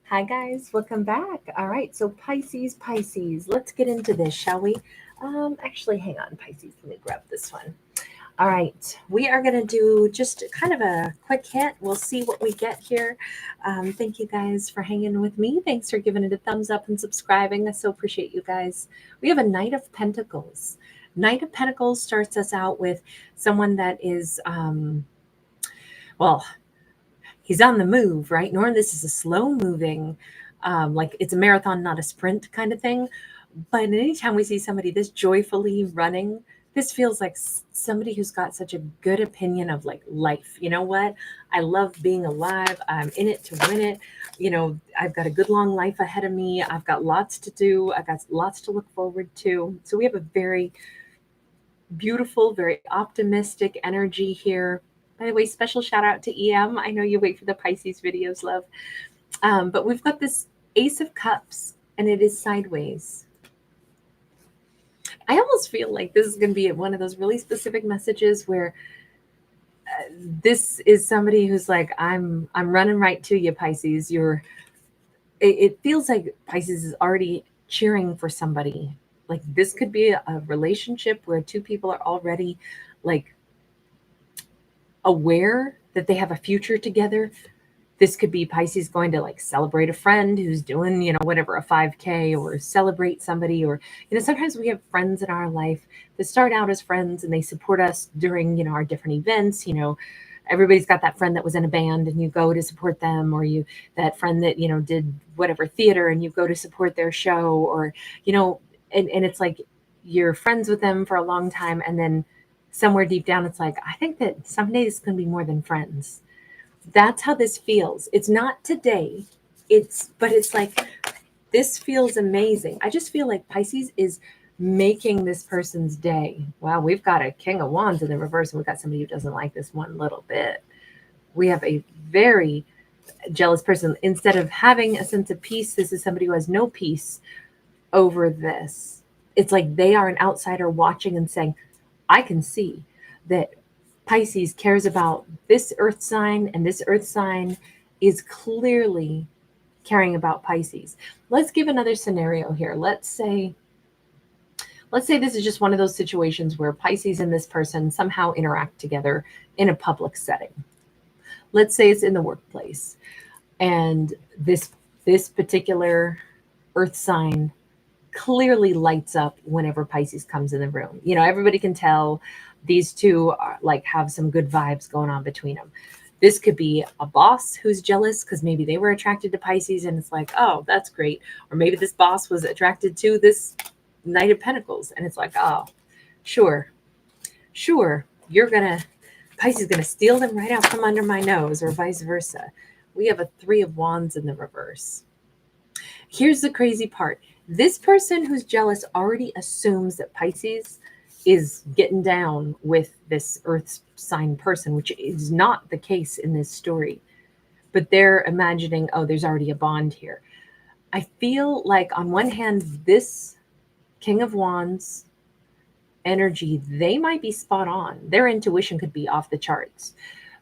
Hi guys, welcome back. All right, so Pisces, let's get into this, shall we? Actually, hang on, Pisces, let me grab this one. All right, we are going to do just kind of a quick hit. We'll see what we get here. Thank you guys for hanging with me. Thanks for giving it a thumbs up and subscribing. I so appreciate you guys. We have a Knight of Pentacles. Knight of Pentacles starts us out with someone that is, well, he's on the move, right? Nor this is a slow moving, like it's a marathon, not a sprint kind of thing. But anytime we see somebody this joyfully running, this feels like somebody who's got such a good opinion of like life. You know what? I love being alive. I'm in it to win it. I've got a good long life ahead of me. I've got lots to do. I've got lots to look forward to. So we have a very beautiful, very optimistic energy here. By the way, special shout out to EM. I know you wait for the Pisces videos, love. But we've got this Ace of Cups, and it is sideways. I almost feel like this is going to be one of those really specific messages where this is somebody who's like, I'm running right to you, Pisces. It feels like Pisces is already cheering for somebody. Like this could be a relationship where two people are already like aware that they have a future together. This could be Pisces going to like celebrate a friend who's doing, whatever, a 5K, or celebrate somebody. Or, sometimes we have friends in our life that start out as friends and they support us during, our different events. Everybody's got that friend that was in a band and you go to support them, or that friend that, did whatever theater and you go to support their show, or, and it's like you're friends with them for a long time. And then somewhere deep down, it's like, I think that someday it's going to be more than friends. That's how this feels. It's not today. But it's like, this feels amazing. I just feel like Pisces is making this person's day. Wow, we've got a King of Wands in the reverse, and we've got somebody who doesn't like this one little bit. We have a very jealous person. Instead of having a sense of peace, this is somebody who has no peace over this. It's like they are an outsider watching and saying, I can see that Pisces cares about this earth sign, and this earth sign is clearly caring about Pisces. Let's give another scenario here. Let's say this is just one of those situations where Pisces and this person somehow interact together in a public setting. Let's say it's in the workplace, and this particular earth sign clearly lights up whenever Pisces comes in the room. Everybody can tell these two are, like, have some good vibes going on between them. This could be a boss who's jealous because maybe they were attracted to Pisces and it's like, oh, that's great. Or maybe this boss was attracted to this Knight of Pentacles and it's like, oh, sure, Pisces is gonna steal them right out from under my nose, or vice versa. We have a Three of Wands in the reverse. Here's the crazy part. This person who's jealous already assumes that Pisces is getting down with this earth sign person, which is not the case in this story. But they're imagining, oh, there's already a bond here. I feel like on one hand, this King of Wands energy, they might be spot on. Their intuition could be off the charts.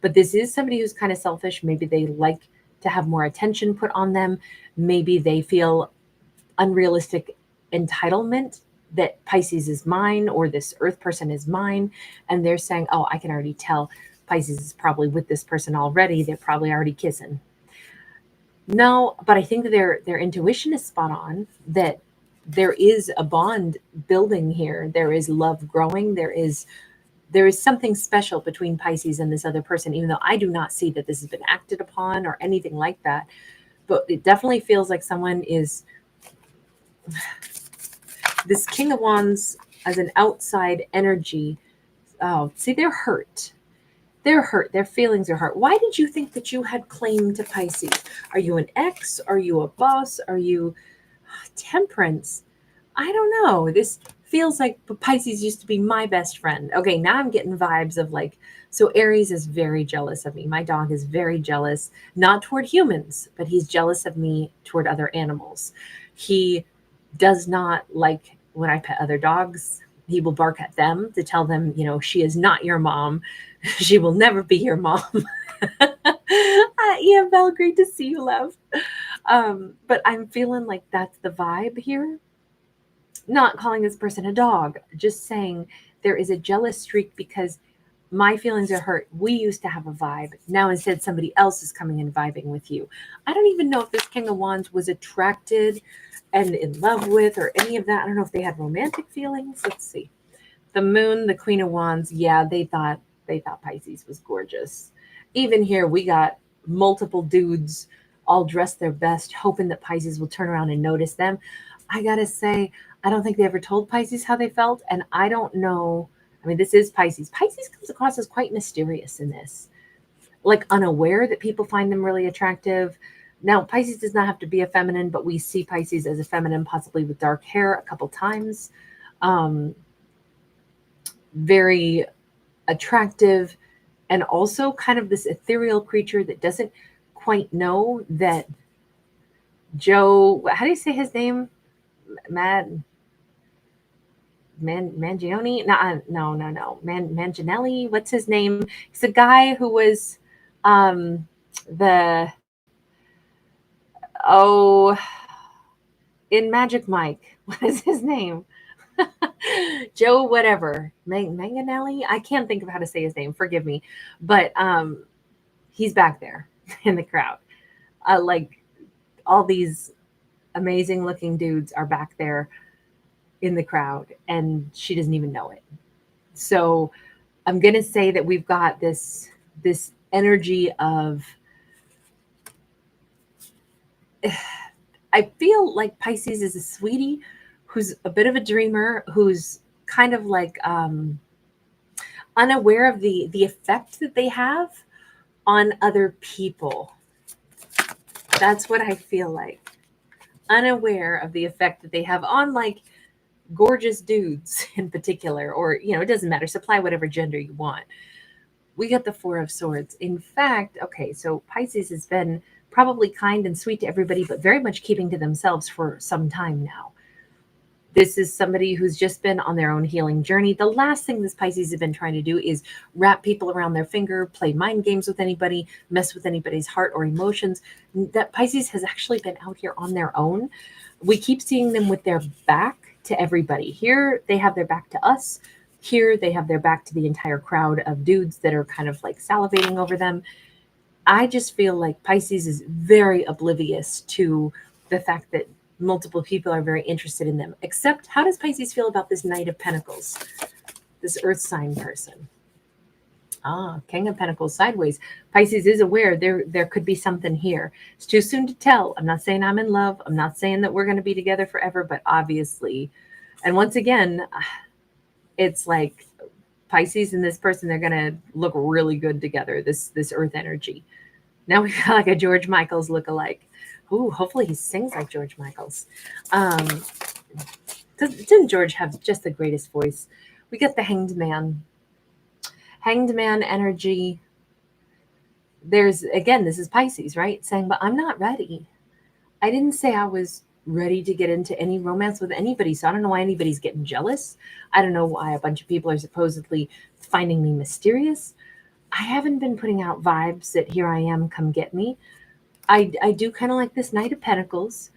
But this is somebody who's kind of selfish. Maybe they like to have more attention put on them. Maybe they feel unrealistic entitlement that Pisces is mine, or this earth person is mine. And they're saying, oh, I can already tell Pisces is probably with this person already. They're probably already kissing. No, but I think that their intuition is spot on, that there is a bond building here. There is love growing. There is something special between Pisces and this other person, even though I do not see that this has been acted upon or anything like that. But it definitely feels like someone is, this King of Wands as an outside energy. Oh, see, they're hurt. They're hurt. Their feelings are hurt. Why did you think that you had claim to Pisces? Are you an ex? Are you a boss? Are you Temperance? I don't know. This feels like Pisces used to be my best friend. Okay, now I'm getting vibes of like, so Aries is very jealous of me. My dog is very jealous, not toward humans, but he's jealous of me toward other animals. He does not like when I pet other dogs. He will bark at them to tell them, she is not your mom. She will never be your mom. Yeah, Belle, great to see you, love. But I'm feeling like that's the vibe here. Not calling this person a dog, just saying there is a jealous streak because my feelings are hurt. We used to have a vibe. Now instead somebody else is coming and vibing with you. I don't even know if this King of Wands was attracted and in love with or any of that. I don't know if they had romantic feelings. Let's see. The Moon, the Queen of Wands, yeah, they thought Pisces was gorgeous. Even here we got multiple dudes all dressed their best, hoping that Pisces will turn around and notice them. I gotta say, I don't think they ever told Pisces how they felt, and I don't know. I mean, this is Pisces. Pisces comes across as quite mysterious in this, like unaware that people find them really attractive. Now, Pisces does not have to be a feminine, but we see Pisces as a feminine, possibly with dark hair a couple times. Um, very attractive, and also kind of this ethereal creature that doesn't quite know that Joe, how do you say his name? Mad Mangione? No. Manginelli. What's his name? He's a guy who was the oh in Magic Mike. What is his name? Joe whatever. Manganelli. I can't think of how to say his name. Forgive me. But he's back there in the crowd. Like all these amazing looking dudes are back there in the crowd, and she doesn't even know it. So I'm gonna say that we've got this energy of I feel like Pisces is a sweetie who's a bit of a dreamer, who's kind of like unaware of the effect that they have on other people. That's what I feel like. Unaware of the effect that they have on like gorgeous dudes in particular, or it doesn't matter, supply whatever gender you want. We got the Four of Swords. In fact, okay, so Pisces has been probably kind and sweet to everybody, but very much keeping to themselves for some time now. This is somebody who's just been on their own healing journey. The last thing this Pisces has been trying to do is wrap people around their finger, play mind games with anybody, mess with anybody's heart or emotions. That Pisces has actually been out here on their own. We keep seeing them with their back to everybody. Here, they have their back to us. Here, they have their back to the entire crowd of dudes that are kind of like salivating over them. I just feel like Pisces is very oblivious to the fact that multiple people are very interested in them. Except, how does Pisces feel about this Knight of Pentacles, this Earth sign person? King of Pentacles sideways. Pisces is aware there could be something here. It's too soon to tell. I'm not saying I'm in love. I'm not saying that we're going to be together forever, but obviously, and once again, it's like Pisces and this person, they're going to look really good together, this Earth energy. Now we've got like a George Michael's look-alike. Ooh, hopefully he sings like George Michael's. Didn't George have just the greatest voice? We got the Hanged Man. Hanged Man energy. There's, again, this is Pisces, right? Saying, but I'm not ready. I didn't say I was ready to get into any romance with anybody, so I don't know why anybody's getting jealous. I don't know why a bunch of people are supposedly finding me mysterious. I haven't been putting out vibes that here I am, come get me. I do kind of like this Knight of Pentacles,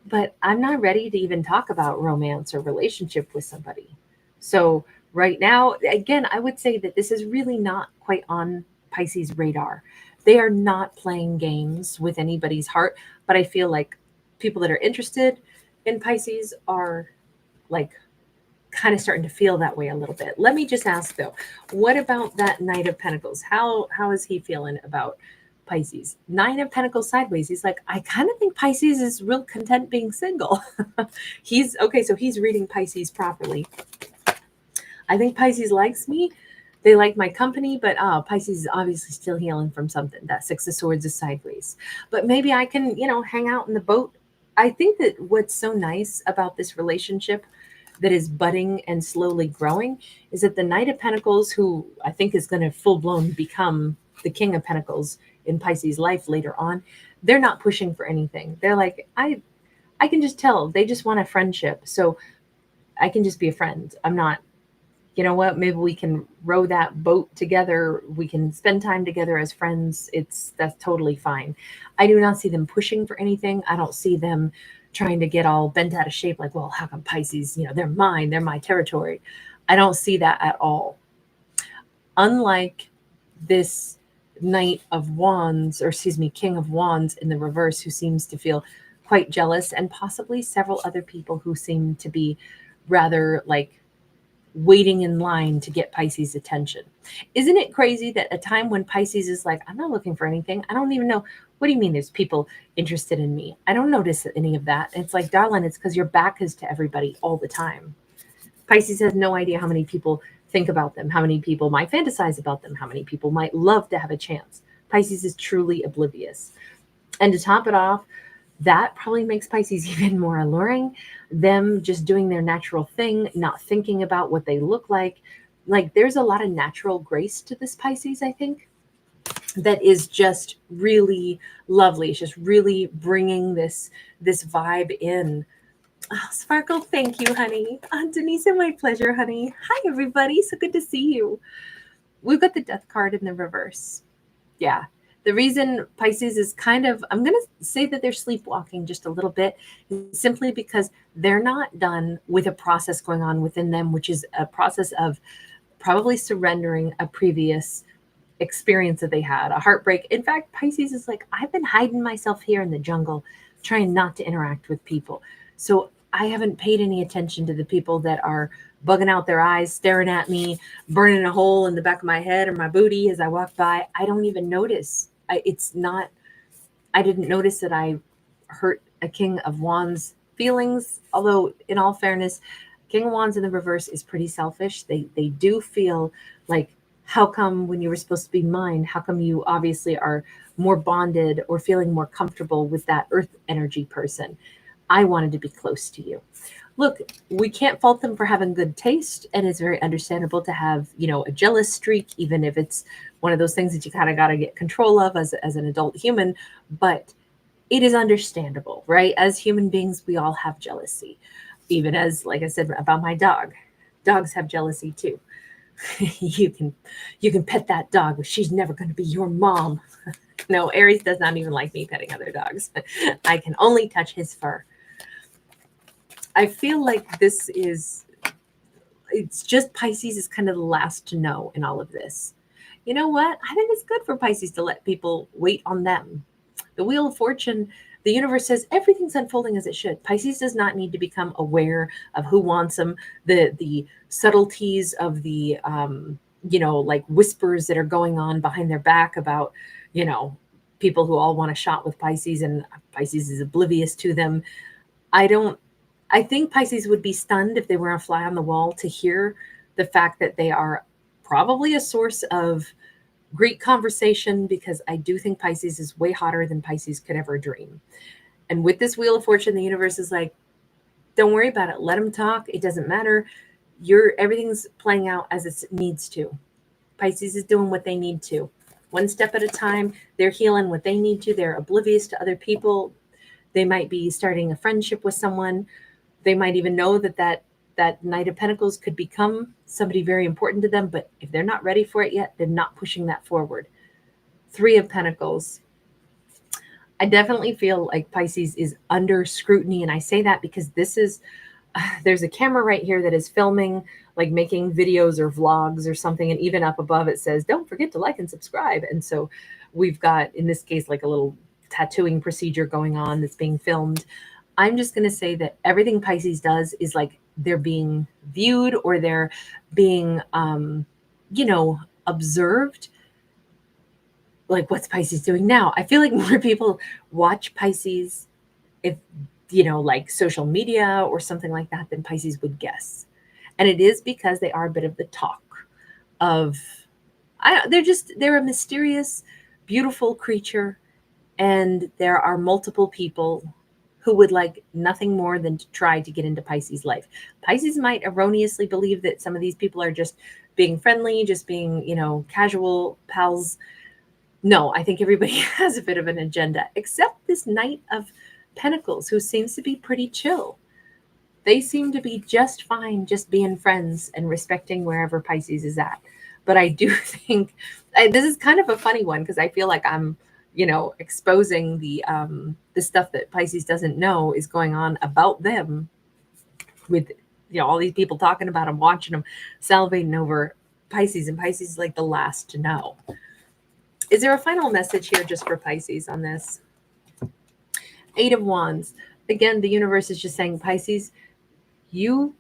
but I'm not ready to even talk about romance or relationship with somebody. So right now, again, I would say that this is really not quite on Pisces' radar. They are not playing games with anybody's heart, but I feel like people that are interested in Pisces are like kind of starting to feel that way a little bit. Let me just ask though, what about that Knight of Pentacles? How is he feeling about Pisces? Nine of Pentacles sideways. He's like, I kind of think Pisces is real content being single. He's okay. So he's reading Pisces properly. I think Pisces likes me. They like my company, but Pisces is obviously still healing from something. That Six of Swords is sideways. But maybe I can, hang out in the boat. I think that what's so nice about this relationship that is budding and slowly growing is that the Knight of Pentacles, who I think is going to full-blown become the King of Pentacles in Pisces' life later on, they're not pushing for anything. They're like, I can just tell they just want a friendship. So I can just be a friend. I'm not you know what, maybe we can row that boat together. We can spend time together as friends. That's totally fine. I do not see them pushing for anything. I don't see them trying to get all bent out of shape like, well, how come Pisces, they're mine, they're my territory. I don't see that at all. Unlike this Knight of Wands, or excuse me, King of Wands in the reverse, who seems to feel quite jealous, and possibly several other people who seem to be rather like waiting in line to get Pisces' attention. Isn't it crazy that a time when Pisces is like, I'm not looking for anything. I don't even know. What do you mean there's people interested in me? I don't notice any of that. It's like, darling, it's because your back is to everybody all the time. Pisces has no idea how many people think about them, how many people might fantasize about them, how many people might love to have a chance. Pisces is truly oblivious. And to top it off, that probably makes Pisces even more alluring. Them just doing their natural thing, not thinking about what they look like. Like, there's a lot of natural grace to this Pisces, I think, that is just really lovely. It's just really bringing this vibe in. Oh, Sparkle, thank you, honey. Denise, my pleasure, honey. Hi, everybody. So good to see you. We've got the Death card in the reverse. Yeah. The reason Pisces is kind of, I'm going to say that they're sleepwalking just a little bit, simply because they're not done with a process going on within them, which is a process of probably surrendering a previous experience that they had, a heartbreak. In fact, Pisces is like, I've been hiding myself here in the jungle, trying not to interact with people. So I haven't paid any attention to the people that are bugging out their eyes, staring at me, burning a hole in the back of my head or my booty as I walk by. I don't even notice. I didn't notice that I hurt a King of Wands feelings. Although, in all fairness, King of Wands in the reverse is pretty selfish. They do feel like, how come when you were supposed to be mine, how come you obviously are more bonded or feeling more comfortable with that earth energy person? I wanted to be close to you. Look, we can't fault them for having good taste, and it's very understandable to have, a jealous streak, even if it's one of those things that you kind of got to get control of as an adult human. But it is understandable, right? As human beings, we all have jealousy. Even as, like I said about my dog, dogs have jealousy too. you can pet that dog, but she's never going to be your mom. No, Aries does not even like me petting other dogs. I can only touch his fur. I feel like it's just Pisces is kind of the last to know in all of this. You know what? I think it's good for Pisces to let people wait on them. The Wheel of Fortune, the universe says everything's unfolding as it should. Pisces does not need to become aware of who wants them, the subtleties of the, like whispers that are going on behind their back about, people who all want a shot with Pisces, and Pisces is oblivious to them. I think Pisces would be stunned if they were a fly on the wall to hear the fact that they are probably a source of great conversation, because I do think Pisces is way hotter than Pisces could ever dream. And with this Wheel of Fortune, the universe is like, don't worry about it. Let them talk. It doesn't matter. Everything's playing out as it needs to. Pisces is doing what they need to. One step at a time. They're healing what they need to. They're oblivious to other people. They might be starting a friendship with someone. They might even know that Knight of Pentacles could become somebody very important to them, but if they're not ready for it yet, they're not pushing that forward. Three of Pentacles. I definitely feel like Pisces is under scrutiny, and I say that because there's a camera right here that is filming, like making videos or vlogs or something, and even up above it says, don't forget to like and subscribe. And so we've got, in this case, like a little tattooing procedure going on that's being filmed. I'm just going to say that everything Pisces does is like they're being viewed, or they're being, observed. Like, what's Pisces doing now? I feel like more people watch Pisces, if, like social media or something like that, than Pisces would guess. And it is because they are a bit of the talk of, they're a mysterious, beautiful creature. And there are multiple people who would like nothing more than to try to get into Pisces' life. Pisces might erroneously believe that some of these people are just being friendly, just being, casual pals. No, I think everybody has a bit of an agenda, except this Knight of Pentacles, who seems to be pretty chill. They seem to be just fine, just being friends and respecting wherever Pisces is at. But I do think this is kind of a funny one because I feel like I'm, exposing the stuff that Pisces doesn't know is going on about them with, all these people talking about them, watching them, salivating over Pisces, and Pisces is like the last to know. Is there a final message here just for Pisces on this? 8 of Wands. Again, the universe is just saying, Pisces, you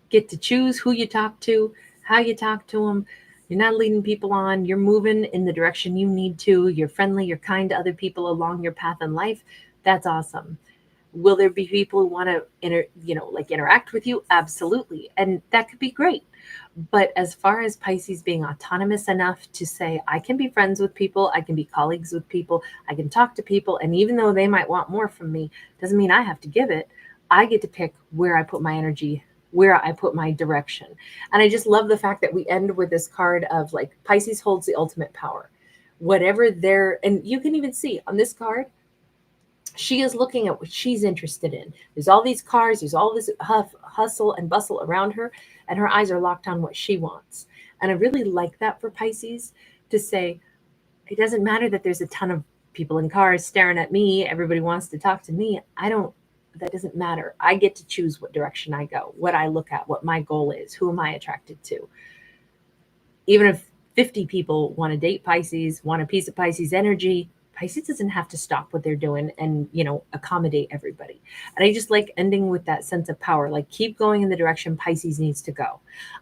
get to choose who you talk to, how you talk to them. You're not leading people on. You're moving in the direction you need to. You're friendly. You're kind to other people along your path in life. That's awesome. Will there be people who want to interact with you? Absolutely. And that could be great. But as far as Pisces being autonomous enough to say, I can be friends with people, I can be colleagues with people, I can talk to people, and even though they might want more from me, doesn't mean I have to give it. I get to pick where I put my energy, where I put my direction. And I just love the fact that we end with this card of like Pisces holds the ultimate power. Whatever and you can even see on this card, she is looking at what she's interested in. There's all these cars, there's all this hustle and bustle around her, and her eyes are locked on what she wants. And I really like that for Pisces to say, it doesn't matter that there's a ton of people in cars staring at me. Everybody wants to talk to me. That doesn't matter. I get to choose what direction I go, what I look at, what my goal is, who am I attracted to. Even if 50 people want to date Pisces, want a piece of Pisces energy, Pisces doesn't have to stop what they're doing and, accommodate everybody. And I just like ending with that sense of power, like keep going in the direction Pisces needs to go.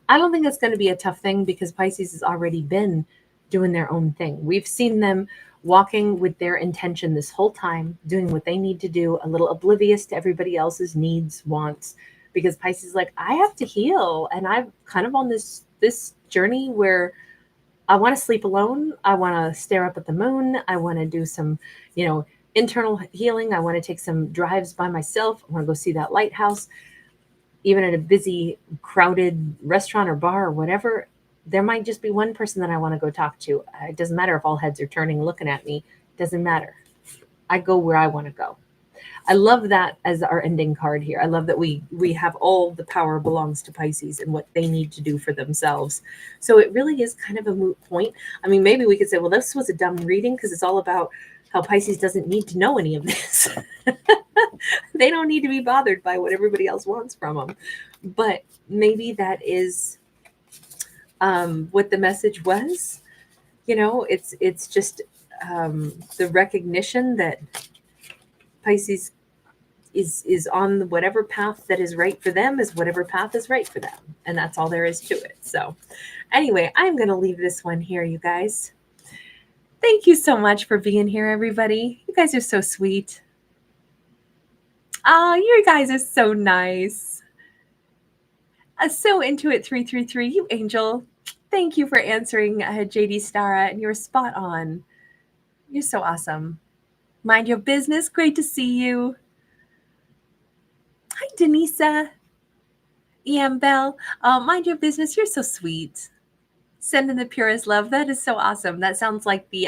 I don't think that's going to be a tough thing because Pisces has already been doing their own thing. We've seen them walking with their intention this whole time, doing what they need to do, a little oblivious to everybody else's needs, wants, because Pisces is like, I have to heal. And I'm kind of on this journey where I want to sleep alone. I want to stare up at the moon. I want to do some, internal healing. I want to take some drives by myself. I want to go see that lighthouse. Even at a busy, crowded restaurant or bar or whatever, there might just be one person that I want to go talk to. It doesn't matter if all heads are turning, looking at me. It doesn't matter. I go where I want to go. I love that as our ending card here. I love that we have all the power belongs to Pisces and what they need to do for themselves. So it really is kind of a moot point. I mean, maybe we could say, well, this was a dumb reading because it's all about how Pisces doesn't need to know any of this. They don't need to be bothered by what everybody else wants from them. But maybe that is what the message was. It's just the recognition that Pisces is on whatever path that is right for them, is whatever path is right for them. And that's all there is to it. So anyway, I'm going to leave this one here, you guys. Thank you so much for being here, everybody. You guys are so sweet. Oh, you guys are so nice. So Intuit 333, you angel. Thank you for answering JD Stara, and you're spot on. You're so awesome. Mind your business. Great to see you. Hi, Denisa. EM Bell. Mind your business. You're so sweet. Sending the purest love. That is so awesome. That sounds like the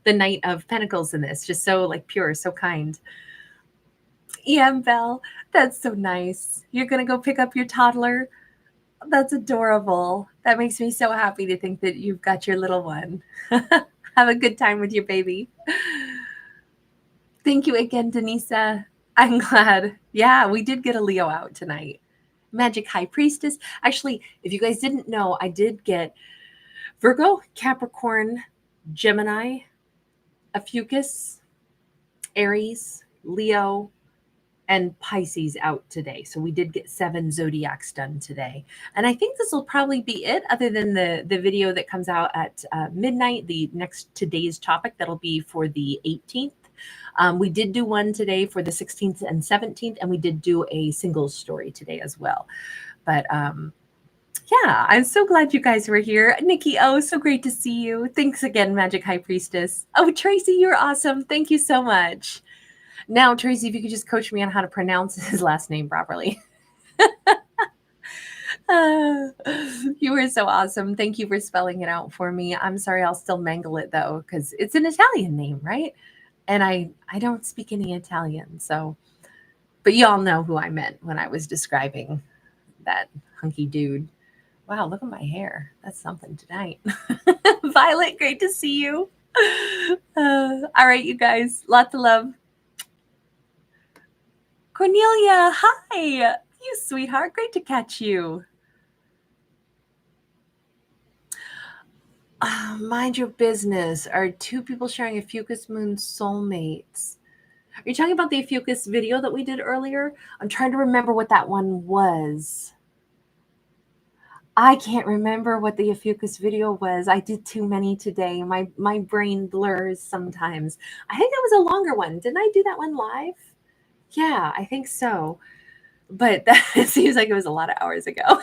Knight of Pentacles in this. Just so like pure, so kind. EM Bell. That's so nice. You're going to go pick up your toddler. That's adorable. That makes me so happy to think that you've got your little one. Have a good time with your baby. Thank you again, Denisa. I'm glad. Yeah, we did get a Leo out tonight. Magic High Priestess. Actually, if you guys didn't know, I did get Virgo, Capricorn, Gemini, Ophiuchus, Aries, Leo, and Pisces out today. So we did get 7 zodiacs done today. And I think this will probably be it, other than the video that comes out at midnight, the next today's topic. That'll be for the 18th. We did do one today for the 16th and 17th, and we did do a singles story today as well. But yeah, I'm so glad you guys were here. Nikki, oh, so great to see you. Thanks again, Magic High Priestess. Oh, Tracy, you're awesome. Thank you so much. Now, Tracy, if you could just coach me on how to pronounce his last name properly. You were so awesome. Thank you for spelling it out for me. I'm sorry, I'll still mangle it, though, because it's an Italian name, right? And I don't speak any Italian, so But y'all know who I meant when I was describing that hunky dude. Wow, look at my hair. That's something tonight. Violet, great to see you. All right, you guys, lots of love. Cornelia, hi. You sweetheart, great to catch you. Mind your business. Are two people sharing Ophiuchus moon soulmates? Are you talking about the Ophiuchus video that we did earlier? I'm trying to remember what that one was. I can't remember what the Ophiuchus video was. I did too many today. My brain blurs sometimes. I think that was a longer one. Didn't I do that one live? Yeah, I think so. But that seems like it was a lot of hours ago.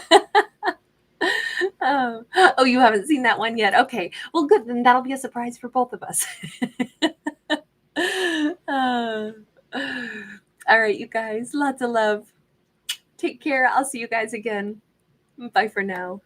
Oh, you haven't seen that one yet? Okay. Well, good. Then that'll be a surprise for both of us. All right, you guys. Lots of love. Take care. I'll see you guys again. Bye for now.